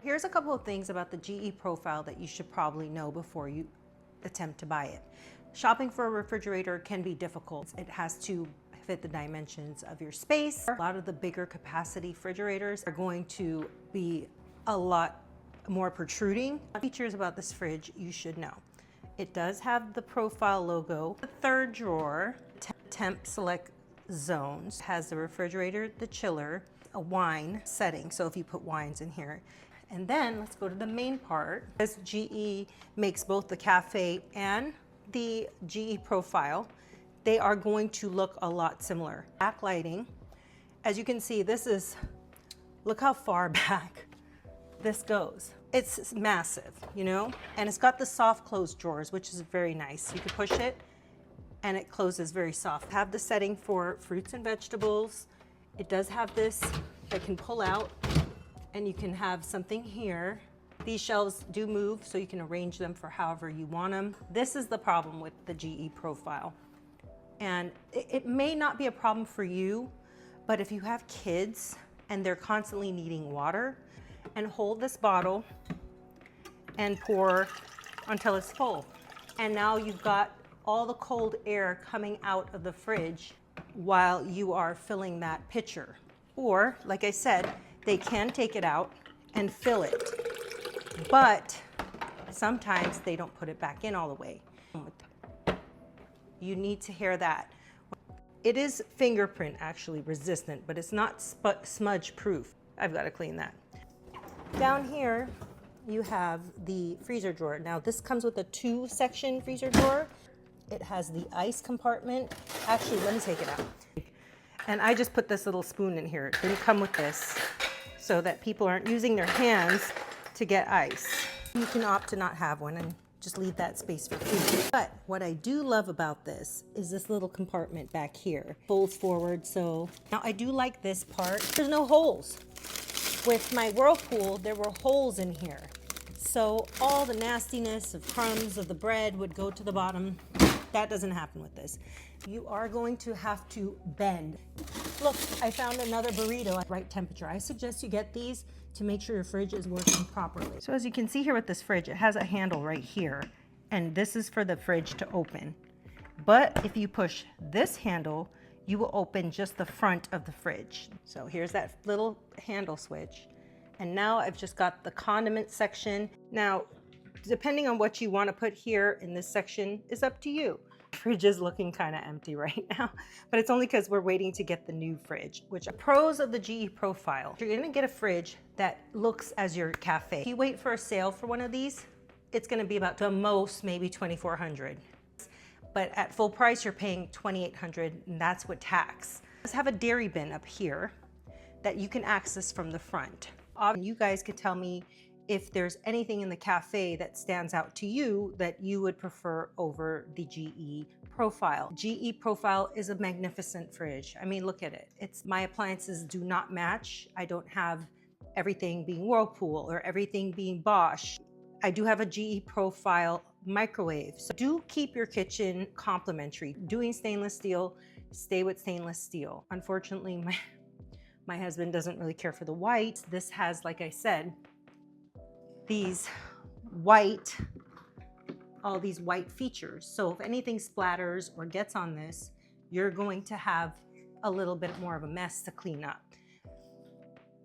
Here's a couple of things about the GE profile that you should probably know before you attempt to buy it. Shopping for a refrigerator can be difficult. It has to fit the dimensions of your space. A lot of the bigger capacity refrigerators are going to be a lot more protruding. Features about this fridge you should know. It does have the profile logo. The third drawer, temp select zones, has the refrigerator, the chiller, a wine setting, so if you put wines in here. And then let's go to the main part. As GE makes both the cafe and the GE profile, they are going to look a lot similar. Backlighting, as you can see, this is, look how far back this goes. It's massive, you know, and it's got the soft close drawers, which is very nice. You can push it and it closes very soft. Have the setting for fruits and vegetables. It does have this that can pull out, and you can have something here. These shelves do move, so you can arrange them for however you want them. This is the problem with the GE profile. And it may not be a problem for you, but if you have kids and they're constantly needing water, and hold this bottle and pour until it's full. And now you've got all the cold air coming out of the fridge while you are filling that pitcher. Or, like I said, they can take it out and fill it, but sometimes they don't put it back in all the way. You need to hear that. It is fingerprint actually resistant, but it's not smudge proof. I've got to clean that. Down here, you have the freezer drawer. Now this comes with a 2-section freezer drawer. It has the ice compartment. Actually, let me take it out. And I just put this little spoon in here. It didn't come with this, so that people aren't using their hands to get ice. You can opt to not have one and just leave that space for food. But what I do love about this is this little compartment back here. Folds forward, so now I do like this part. There's no holes. With my Whirlpool, there were holes in here. So all the nastiness of crumbs of the bread would go to the bottom. That doesn't happen with this. You are going to have to bend. Look, I found another burrito at right temperature. I suggest you get these to make sure your fridge is working properly. So as you can see here with this fridge, it has a handle right here, and this is for the fridge to open. But if you push this handle, you will open just the front of the fridge. So here's that little handle switch. And now I've just got the condiment section. Now, depending on what you want to put here in this section is up to you. The fridge is looking kind of empty right now, but it's only because we're waiting to get the new fridge. Which are pros of the GE profile. You're gonna get a fridge that looks as your cafe. If you wait for a sale for one of these, it's gonna be about the most maybe $2,400. But at full price, you're paying $2,800, and that's with tax. Let's have a dairy bin up here that you can access from the front. You guys could tell me if there's anything in the cafe that stands out to you that you would prefer over the GE profile. GE profile is a magnificent fridge. I mean, look at it. My appliances do not match. I don't have everything being Whirlpool or everything being Bosch. I do have a GE profile microwave. So do keep your kitchen complimentary. Doing stainless steel, stay with stainless steel. Unfortunately, my husband doesn't really care for the white. This has, like I said, all these white features. So if anything splatters or gets on this, you're going to have a little bit more of a mess to clean up.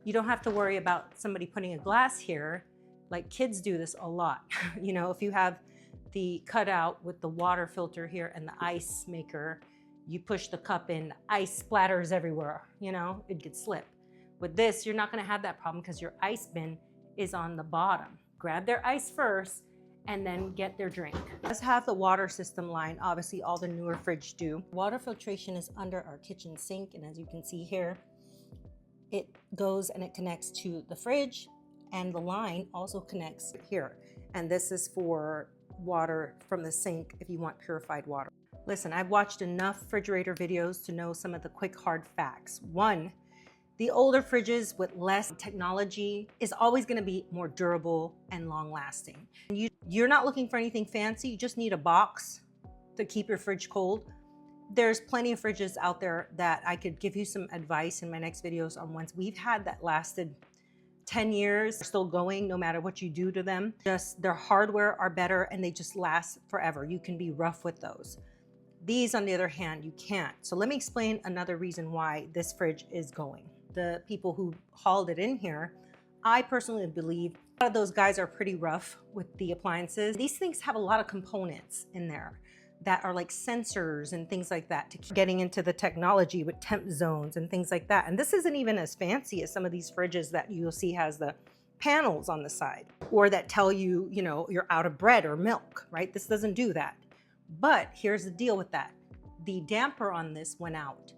You don't have to worry about somebody putting a glass here. Like kids do this a lot. You know, if you have the cutout with the water filter here and the ice maker, you push the cup in, ice splatters everywhere, you know, it could slip. With this, you're not gonna have that problem because your ice bin is on the bottom. Grab their ice first and then get their drink. Let's have the water system line. Obviously, all the newer fridges do. Water filtration is under our kitchen sink, and as you can see here, it goes and it connects to the fridge, and the line also connects here. And this is for water from the sink if you want purified water. Listen, I've watched enough refrigerator videos to know some of the quick hard facts. One, the older fridges with less technology is always gonna be more durable and long lasting. You're not looking for anything fancy, you just need a box to keep your fridge cold. There's plenty of fridges out there that I could give you some advice in my next videos on ones we've had that lasted 10 years, they're still going no matter what you do to them. Just their hardware are better and they just last forever. You can be rough with those. These, on the other hand, you can't. So let me explain another reason why this fridge is going. The people who hauled it in here, I personally believe a lot of those guys are pretty rough with the appliances. These things have a lot of components in there that are like sensors and things like that to keep getting into the technology with temp zones and things like that. And this isn't even as fancy as some of these fridges that you'll see has the panels on the side or that tell you, you know, you're out of bread or milk, right? This doesn't do that. But here's the deal with that. The damper on this went out.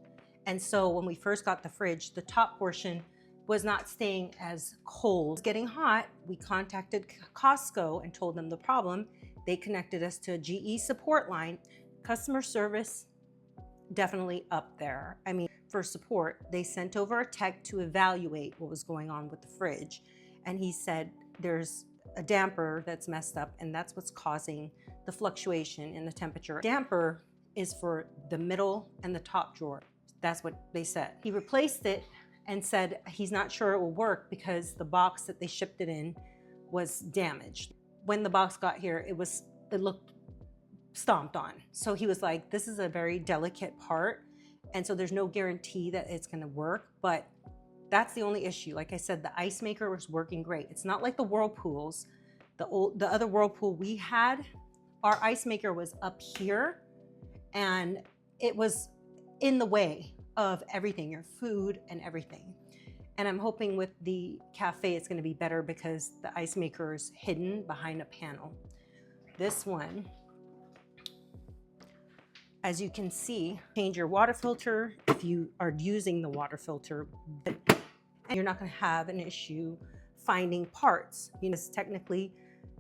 And so when we first got the fridge, the top portion was not staying as cold. It was getting hot. We contacted Costco and told them the problem. They connected us to a GE support line. Customer service, definitely up there. I mean, for support, they sent over a tech to evaluate what was going on with the fridge. And he said, there's a damper that's messed up and that's what's causing the fluctuation in the temperature. Damper is for the middle and the top drawer. That's what they said. He replaced it and said he's not sure it will work because the box that they shipped it in was damaged. When the box got here, it looked stomped on. So he was like, this is a very delicate part. And so there's no guarantee that it's gonna work, but that's the only issue. Like I said, the ice maker was working great. It's not like the Whirlpools. The other Whirlpool we had, our ice maker was up here and it was in the way of everything, your food and everything. And I'm hoping with the cafe, it's gonna be better because the ice maker is hidden behind a panel. This one, as you can see, change your water filter if you are using the water filter, and you're not gonna have an issue finding parts. You know, technically,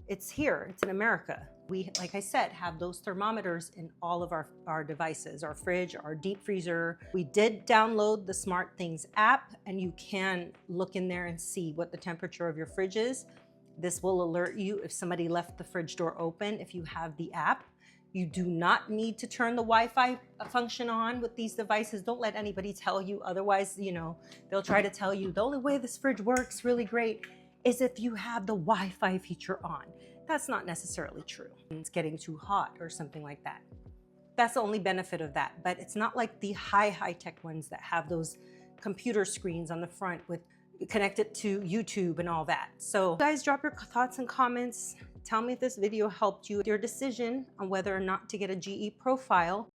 it's here, it's in America. We, like I said, have those thermometers in all of our devices, our fridge, our deep freezer. We did download the SmartThings app and you can look in there and see what the temperature of your fridge is. This will alert you if somebody left the fridge door open if you have the app. You do not need to turn the Wi-Fi function on with these devices. Don't let anybody tell you otherwise, you know, they'll try to tell you the only way this fridge works really great is if you have the Wi-Fi feature on. That's not necessarily true. It's getting too hot or something like that. That's the only benefit of that. But it's not like the high-tech ones that have those computer screens on the front with connected to YouTube and all that. So guys, drop your thoughts and comments. Tell me if this video helped you with your decision on whether or not to get a GE profile.